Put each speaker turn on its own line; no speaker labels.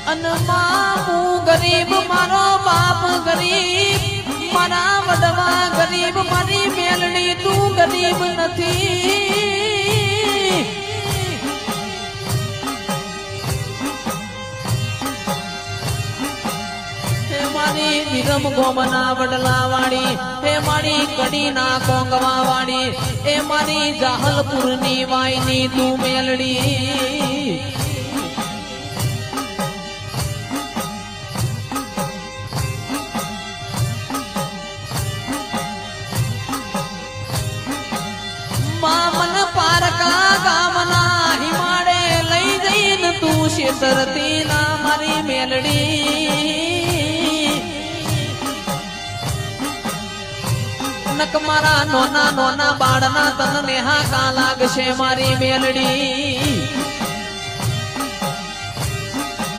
અનમાં હું ગરીબ મારો બાપ ગરીબ મારા વડવા ગરીબ મારી મેલડી તું ગરીબ નથી હે મારી વિરમ ગોમના વડલા વાળી હે મારી કડીના કોંગવા વાળી એ મારી જાહલપુરની વાયની તું મેલડી મામન પારકા ગામના હિમાડે લઈ જઈને તું શેતરતી ના મારી મેલડી નક મારા નોના નોના બાળના તન નેહા કા લાગશે મારી મેલડી